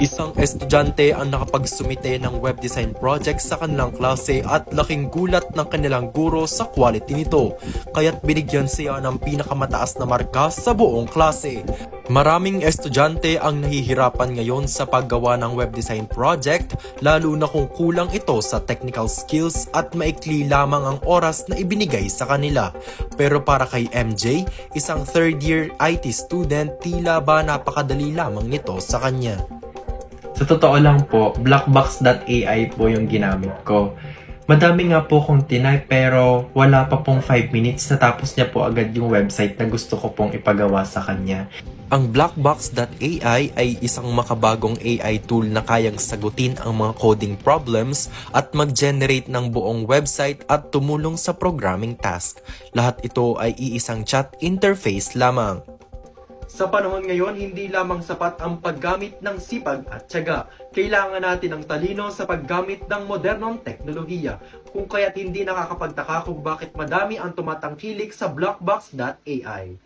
Isang estudyante ang nakapagsumite ng web design project sa kanilang klase at laking gulat ng kanilang guro sa quality nito, kaya't binigyan siya ng pinakamataas na marka sa buong klase. Maraming estudyante ang nahihirapan ngayon sa paggawa ng web design project, lalo na kung kulang ito sa technical skills at maikli lamang ang oras na ibinigay sa kanila. Pero para kay MJ, isang third year IT student, tila ba napakadali lamang nito sa kanya. Sa totoo lang po, blackbox.ai po yung ginamit ko. Madami nga po kong tinay pero wala pa pong 5 minutes natapos niya po agad yung website na gusto ko pong ipagawa sa kanya. Ang Blackbox.ai ay isang makabagong AI tool na kayang sagutin ang mga coding problems at mag-generate ng buong website at tumulong sa programming task. Lahat ito ay iisang chat interface lamang. Sa panahon ngayon, hindi lamang sapat ang paggamit ng sipag at tiyaga. Kailangan natin ng talino sa paggamit ng modernong teknolohiya. Kung kaya't hindi nakakapagtaka kung bakit madami ang tumatangkilik sa Blackbox.ai.